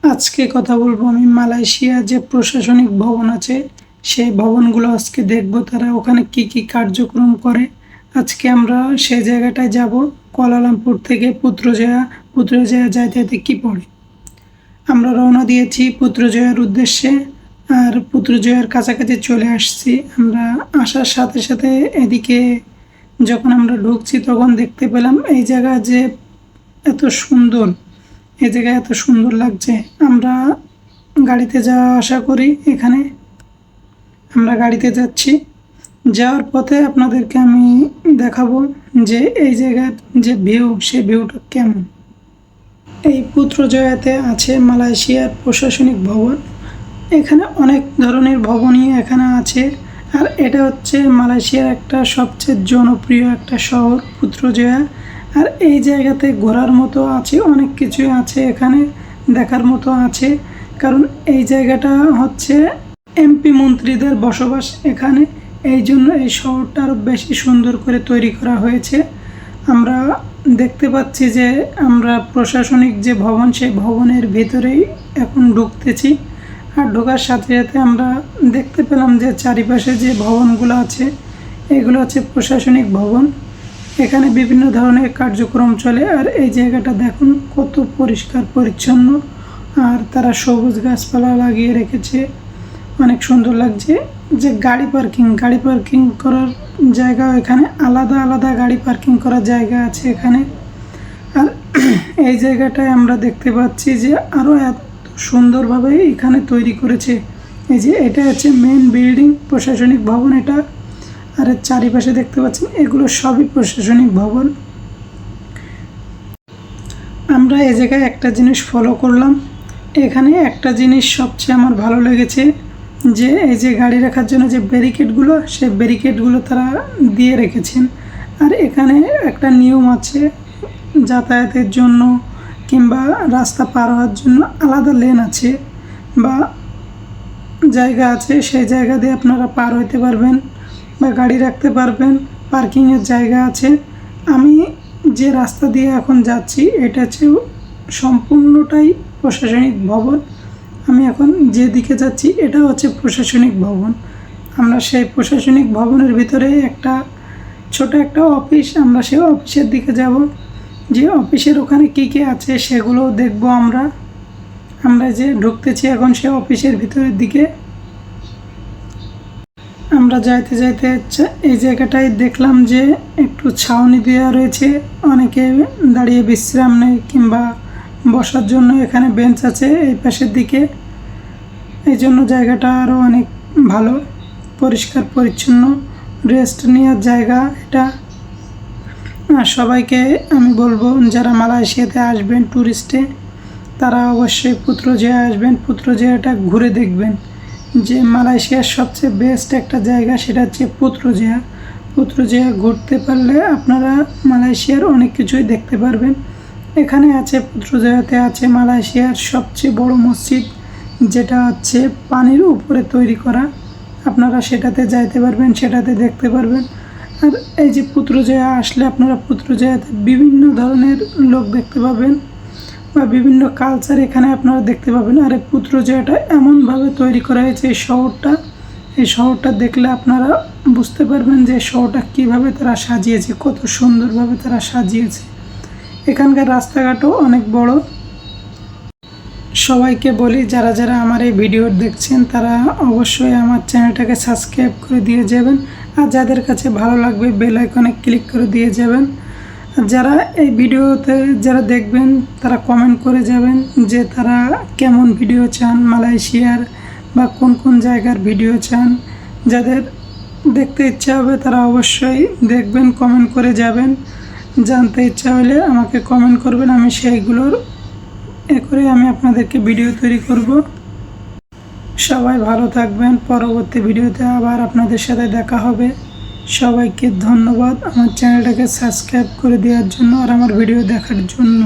আজকে কথা বলবো আমি মালয়েশিয়া যে প্রশাসনিক ভবন আছে সেই ভবনগুলো আজকে দেখব তারা ওখানে কি কি কার্যক্রম করে। আজকে আমরা সেই জায়গাটায় যাব। কুয়ালালামপুর থেকে পুত্রজয়া যাইতে যেতে কি পড়ে আমরা রওনা দিয়েছি পুত্রজয়ার উদ্দেশ্যে। আর পুত্রজয়ার কাছাকাছি চলে আসছি। আমরা আসার সাথে সাথে এদিকে যখন আমরা ঢুকছি তখন দেখতে পেলাম এই জায়গা যে এত সুন্দর, এই জায়গায় এত সুন্দর লাগছে। আমরা গাড়িতে যাওয়া আসা করি। এখানে আমরা গাড়িতে যাচ্ছি। যাওয়ার পথে আপনাদেরকে আমি দেখাবো যে এই জায়গার যে ভিউ, সেই ভিউটা কেমন। এই পুত্রজয়াতে আছে মালয়েশিয়ার প্রশাসনিক ভবন। এখানে অনেক ধরনের ভবনই এখানে আছে। আর এটা হচ্ছে মালয়েশিয়ার একটা সবচেয়ে জনপ্রিয় একটা শহর পুত্রজয়া। আর এই জায়গাতে ঘোরার মতো আছে, অনেক কিছুই আছে এখানে দেখার মতো আছে। কারণ এই জায়গাটা হচ্ছে এমপি মন্ত্রীদের বসবাস এখানে, এই জন্য এই শহরটা আরও বেশি সুন্দর করে তৈরি করা হয়েছে। আমরা দেখতে পাচ্ছি যে আমরা প্রশাসনিক যে ভবন, সেই ভবনের ভিতরেই এখন ঢুকতেছি। আর ঢোকার সাথে সাথে আমরা দেখতে পেলাম যে চারিপাশে যে ভবনগুলো আছে এগুলো হচ্ছে প্রশাসনিক ভবন। এখানে বিভিন্ন ধরনের কার্যক্রম চলে। আর এই জায়গাটা দেখুন কত পরিষ্কার পরিচ্ছন্ন। আর তারা সবুজ গাছপালা লাগিয়ে রেখেছে, অনেক সুন্দর লাগছে। যে গাড়ি পার্কিং করার জায়গা, এখানে আলাদা আলাদা গাড়ি পার্কিং করার জায়গা আছে এখানে। আর এই জায়গাটায় আমরা দেখতে পাচ্ছি যে আরও এত সুন্দরভাবে এখানে তৈরি করেছে। এই যে এটা হচ্ছে মেন বিল্ডিং, প্রশাসনিক ভবন এটা। আর এর চারিপাশে দেখতে পাচ্ছেন এগুলো সবই প্রশাসনিক ভবন। আমরা এই জায়গায় একটা জিনিস ফলো করলাম। এখানে একটা জিনিস সবচেয়ে আমার ভালো লেগেছে, যে এই যে গাড়ি রাখার জন্য যে ব্যারিকেডগুলো, সেই ব্যারিকেডগুলো তারা দিয়ে রেখেছেন। আর এখানে একটা নিয়ম আছে, যাতায়াতের জন্য কিংবা রাস্তা পার হওয়ার জন্য আলাদা লেন আছে বা জায়গা আছে। সেই জায়গা দিয়ে আপনারা পার হইতে পারবেন বা গাড়ি রাখতে পারবেন, পার্কিংয়ের জায়গা আছে। আমি যে রাস্তা দিয়ে এখন যাচ্ছি এটা হচ্ছে সম্পূর্ণটাই প্রশাসনিক ভবন। আমি এখন যেদিকে যাচ্ছি এটা হচ্ছে প্রশাসনিক ভবন। আমরা সেই প্রশাসনিক ভবনের ভিতরে একটা ছোট একটা অফিস, আমরা সেই অফিসের দিকে যাব। যে অফিসের ওখানে কী কী আছে সেগুলো দেখব। আমরা যে ঢুকতেছি এখন সেই অফিসের ভিতরের দিকে। আমরা যাইতে যাইতে এই জায়গাটায় দেখলাম যে একটু ছাউনি দেওয়া রয়েছে, অনেকে দাঁড়িয়ে বিশ্রাম নেয় কিংবা বসার জন্য এখানে বেঞ্চ আছে এই পাশের দিকে। এই জন্য জায়গাটা আরও অনেক ভালো, পরিষ্কার পরিচ্ছন্ন, রেস্ট নেওয়ার জায়গা এটা। সবাইকে আমি বলবো যারা মালয়েশিয়াতে আসবেন ট্যুরিস্টে, তারা অবশ্যই পুত্রজয়া আসবেন, পুত্রজয়াটা ঘুরে দেখবেন। যে মালয়েশিয়ার সবচেয়ে বেস্ট একটা জায়গা সেটা হচ্ছে পুত্রজয়া ঘুরতে পারলে আপনারা মালয়েশিয়ার অনেক কিছুই দেখতে পারবেন। এখানে আছে পুত্রজয়াতে আছে মালয়েশিয়ার সবচেয়ে বড় মসজিদ, যেটা হচ্ছে পানির উপরে তৈরি করা। আপনারা সেটাতে যাইতে পারবেন, সেটাতে দেখতে পারবেন। আর এই যে পুত্রজয়া আসলে আপনারা পুত্রজয়াতে বিভিন্ন ধরনের লোক দেখতে পাবেন বা বিভিন্ন কালচার এখানে আপনারা দেখতে পাবেন। আর এই পুত্রজয়াটা এমনভাবে তৈরি করা হয়েছে এই শহরটা দেখলে আপনারা বুঝতে পারবেন যে শহরটা কীভাবে তারা সাজিয়েছে, কত সুন্দরভাবে তারা সাজিয়েছে। এখানকার রাস্তাঘাটও অনেক বড়। সবাইকে বলি যারা যারা আমার এই ভিডিও দেখছেন তারা অবশ্যই আমার চ্যানেলটাকে সাবস্ক্রাইব করে দিয়ে যাবেন। আর যাদের কাছে ভালো লাগবে বেল আইকনে ক্লিক করে দিয়ে যাবেন। যারা এই ভিডিওতে যারা দেখবেন তারা কমেন্ট করে যাবেন যে তারা কেমন ভিডিও চান মালয়েশিয়ার, বা কোন কোন জায়গার ভিডিও চান। যাদের দেখতে ইচ্ছা হবে তারা অবশ্যই দেখবেন, কমেন্ট করে যাবেন। জানতে ইচ্ছা হলে আমাকে কমেন্ট করবেন, আমি সেইগুলোর করে আমি আপনাদেরকে ভিডিও তৈরি করব। সবাই ভালো থাকবেন, পরবর্তী ভিডিওতে আবার আপনাদের সাথে দেখা হবে। সবাইকে ধন্যবাদ আমার চ্যানেলটাকে সাবস্ক্রাইব করে দেওয়ার জন্য আর আমার ভিডিও দেখার জন্য।